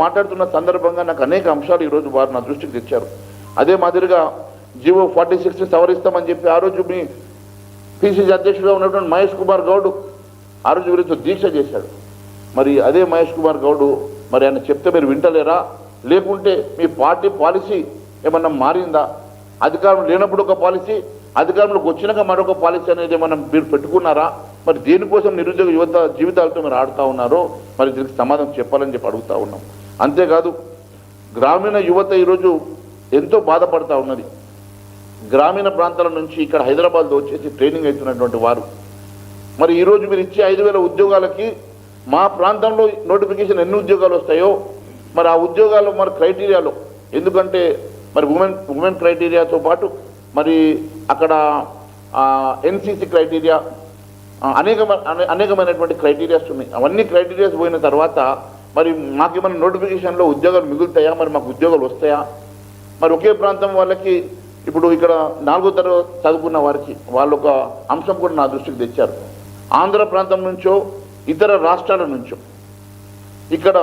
మాట్లాడుతున్న సందర్భంగా నాకు అనేక అంశాలు ఈరోజు వారు నా దృష్టికి తెచ్చారు. అదే మాదిరిగా జీవో 46 సవరిస్తామని చెప్పి ఆ రోజు మీ పిసిసి అధ్యక్షుడిగా ఉన్నటువంటి మహేష్ కుమార్ గౌడ్ ఆ రోజు గురించి దీక్ష చేశాడు. మరి అదే మహేష్ కుమార్ గౌడ్ మరి ఆయన చెప్తే మీరు వింటలేరా, లేకుంటే మీ పార్టీ పాలసీ ఏమన్నా మారిందా? అధికారం లేనప్పుడు ఒక పాలసీ, అధికారంలోకి వచ్చినాక మరొక పాలసీ అనేది మనం మీరు పెట్టుకున్నారా? మరి దేనికోసం నిరుద్యోగ యువత జీవితాలతో మీరు ఆడుతూ ఉన్నారో మరి దీనికి సమాధానం చెప్పాలని చెప్పి అడుగుతూ ఉన్నాం. అంతేకాదు గ్రామీణ యువత ఈరోజు ఎంతో బాధపడుతూ ఉన్నది. గ్రామీణ ప్రాంతాల నుంచి ఇక్కడ హైదరాబాద్లో వచ్చేసి ట్రైనింగ్ అవుతున్నటువంటి వారు మరి ఈరోజు మీరు ఇచ్చే 5,000 ఉద్యోగాలకి మా ప్రాంతంలో నోటిఫికేషన్ ఎన్ని ఉద్యోగాలు వస్తాయో మరి ఆ ఉద్యోగాలు మరి క్రైటీరియాలో, ఎందుకంటే మరి ఉమెన్ క్రైటీరియాతో పాటు మరి అక్కడ ఎన్సీసీ క్రైటీరియా అనేకమైనటువంటి క్రైటీరియాస్ ఉన్నాయి. అవన్నీ క్రైటీరియాస్ పోయిన తర్వాత మరి మాకేమైనా నోటిఫికేషన్లో ఉద్యోగాలు మిగులుతాయా, మరి మాకు ఉద్యోగాలు వస్తాయా? మరి ఒకే ప్రాంతం వాళ్ళకి ఇప్పుడు ఇక్కడ 4వ తరగతి చదువుకున్న వారికి వాళ్ళు ఒక అంశం కూడా నా దృష్టికి తెచ్చారు. ఆంధ్ర ప్రాంతం నుంచో ఇతర రాష్ట్రాల నుంచో ఇక్కడ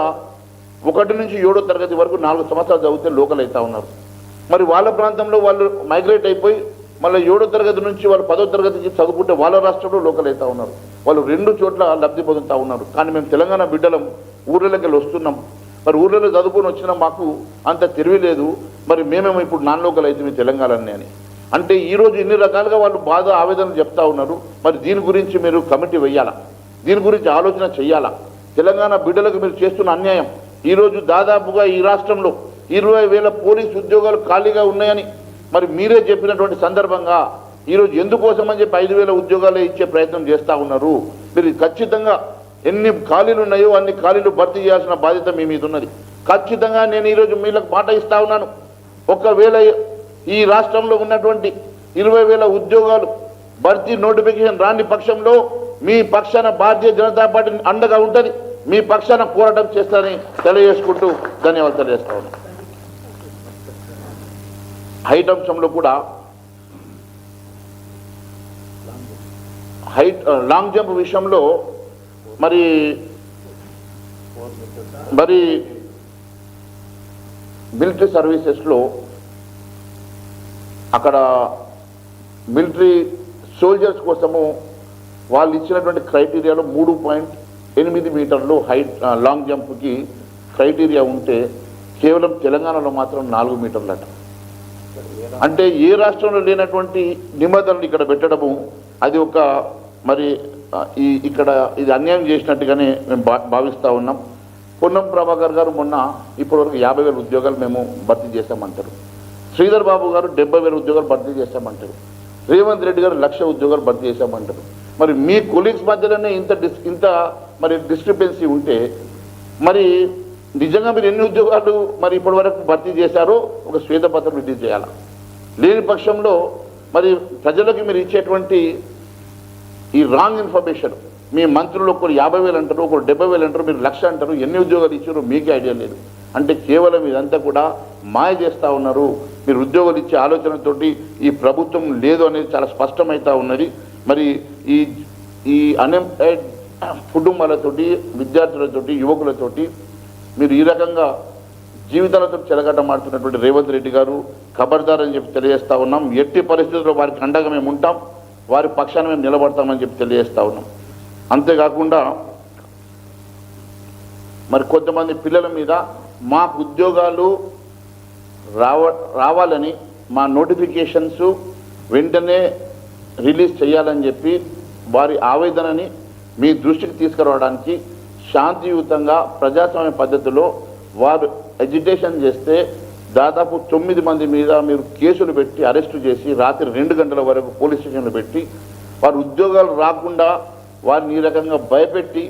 1 నుంచి 7వ తరగతి వరకు 4 సంవత్సరాలు చదివితే లోకల్ అవుతా ఉన్నారు. మరి వాళ్ళ ప్రాంతంలో వాళ్ళు మైగ్రేట్ అయిపోయి మళ్ళీ 7వ తరగతి నుంచి వాళ్ళు 10వ తరగతికి చదువుకుంటే వాళ్ళ రాష్ట్రంలో లోకల్ అవుతా ఉన్నారు. వాళ్ళు 2 చోట్ల లబ్ధి పొందుతూ ఉన్నారు. కానీ మేము తెలంగాణ బిడ్డలం ఊర్లలోకి వెళ్ళి వస్తున్నాం. మరి ఊర్లలో చదువుకొని వచ్చినా మాకు అంత తెలివి లేదు. మరి మేమేమో ఇప్పుడు నాన్ లోకల్ అయితే మీ తెలంగాణని అని అంటే ఈరోజు ఇన్ని రకాలుగా వాళ్ళు బాధ ఆవేదన చెప్తా ఉన్నారు. మరి దీని గురించి మీరు కమిటీ వేయాలా, దీని గురించి ఆలోచన చేయాలా? తెలంగాణ బిడ్డలకు మీరు చేస్తున్న అన్యాయం. ఈరోజు దాదాపుగా ఈ రాష్ట్రంలో 20,000 పోలీసు ఉద్యోగాలు ఖాళీగా ఉన్నాయని మరి మీరే చెప్పినటువంటి సందర్భంగా ఈరోజు ఎందుకోసం అని చెప్పి 5,000 ఉద్యోగాలే ఇచ్చే ప్రయత్నం చేస్తూ ఉన్నారు. మీరు ఖచ్చితంగా ఎన్ని ఖాళీలు ఉన్నాయో అన్ని ఖాళీలు భర్తీ చేయాల్సిన బాధ్యత మీ మీద ఉన్నది. ఖచ్చితంగా నేను ఈరోజు మీకు మాట ఇస్తా ఉన్నాను. ఒకవేళ ఈ రాష్ట్రంలో ఉన్నటువంటి 20,000 ఉద్యోగాలు భర్తీ నోటిఫికేషన్ రాని పక్షంలో మీ పక్షాన భారతీయ జనతా పార్టీ అండగా ఉంటుంది, మీ పక్షాన పోరాటం చేస్తారని తెలియజేసుకుంటూ ధన్యవాదాలు తెలియజేస్తా ఉన్నాను. హైట్ అంశంలో కూడా లాంగ్ జంప్ విషయంలో మరి మిలిటరీ సర్వీసెస్లో అక్కడ మిలిటరీ సోల్జర్స్ కోసము వాళ్ళు ఇచ్చినటువంటి క్రైటీరియాలో 3.8 మీటర్లు హైట్ లాంగ్ జంప్కి క్రైటీరియా ఉంటే కేవలం తెలంగాణలో మాత్రం 4 మీటర్లట. అంటే ఏ రాష్ట్రంలో లేనటువంటి నిబంధనలు ఇక్కడ పెట్టడము అది ఒక మరి ఇక్కడ ఇది అన్యాయం చేసినట్టుగానే మేము భావిస్తూ ఉన్నాం. పొన్నం ప్రభాకర్ గారు మొన్న ఇప్పటివరకు 50,000 ఉద్యోగాలు మేము భర్తీ చేశామంటారు. శ్రీధర్ బాబు గారు 70,000 ఉద్యోగాలు భర్తీ చేశామంటారు. రేవంత్ రెడ్డి గారు 1,00,000 ఉద్యోగాలు భర్తీ చేశామంటారు. మరి మీ కొలీగ్స్ మధ్యలోనే ఇంత మరి డిస్క్రిపెన్సీ ఉంటే మరి నిజంగా మీరు ఎన్ని ఉద్యోగాలు మరి ఇప్పటివరకు భర్తీ చేశారో ఒక శ్వేతపత్రం రిలీజ్ చేయాలి. లేని పక్షంలో మరి ప్రజలకు మీరు ఇచ్చేటువంటి ఈ రాంగ్ ఇన్ఫర్మేషన్, మీ మంత్రులు ఒకరు 50,000 అంటారు, ఒకరు 70,000 అంటారు, మీరు 1,00,000 అంటారు, ఎన్ని ఉద్యోగాలు ఇచ్చారో మీకే ఐడియా లేదు. అంటే కేవలం ఇదంతా కూడా మాయ చేస్తూ ఉన్నారు. మీరు ఉద్యోగాలు ఇచ్చే ఆలోచనతోటి ఈ ప్రభుత్వం లేదు అనేది చాలా స్పష్టమవుతూ ఉన్నది. మరి ఈ అన్ఎంప్లాయిడ్ కుటుంబాలతోటి, విద్యార్థులతోటి, యువకులతోటి మీరు ఈ రకంగా జీవితాలతో చెలగట్టమాడుతున్నటువంటి రేవంత్ రెడ్డి గారు ఖబర్దార్ అని చెప్పి తెలియజేస్తూ ఉన్నాం. ఎట్టి పరిస్థితుల్లో వారికి అండగా మేము ఉంటాం, వారి పక్షాన మేము నిలబడతామని చెప్పి తెలియజేస్తూ ఉన్నాం. అంతేకాకుండా మరి కొంతమంది పిల్లల మీద మాకు ఉద్యోగాలు రావాలని మా నోటిఫికేషన్స్ వెంటనే రిలీజ్ చేయాలని చెప్పి వారి ఆవేదనని మీ దృష్టికి తీసుకురావడానికి శాంతియుతంగా ప్రజాస్వామ్య పద్ధతిలో వారు ఎజిటేషన్ చేస్తే దాదాపు 9 మంది మీద మీరు కేసులు పెట్టి అరెస్టు చేసి రాత్రి 2 గంటల వరకు పోలీస్ స్టేషన్లు పెట్టి వారి ఉద్యోగాలు రాకుండా వారిని ఈ రకంగా భయపెట్టి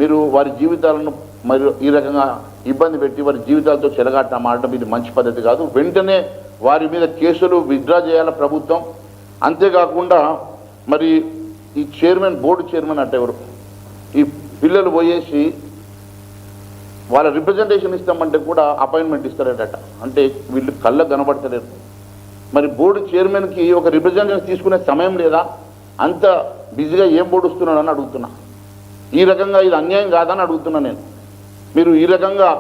మీరు వారి జీవితాలను మరి ఈ రకంగా ఇబ్బంది పెట్టి వారి జీవితాలతో చెలగాట మారడం ఇది మంచి పద్ధతి కాదు. వెంటనే వారి మీద కేసులు విత్డ్రా చేయాల ప్రభుత్వం. అంతేకాకుండా మరి ఈ బోర్డు చైర్మన్ అంటే ఎవరు, ఈ పిల్లలు పోయేసి వాళ్ళ రిప్రజెంటేషన్ ఇస్తామంటే కూడా అపాయింట్మెంట్ ఇస్తారట. అంటే వీళ్ళు కళ్ళకు కనబడతలేరు. మరి బోర్డు చైర్మన్కి ఒక రిప్రజెంటేషన్ తీసుకునే సమయం లేదా? అంత బిజీగా ఏం పొడుస్తున్నాడని అడుగుతున్నా. ఈ రకంగా ఇది అన్యాయం కాదని అడుగుతున్నా నేను. మీరు ఈ రకంగా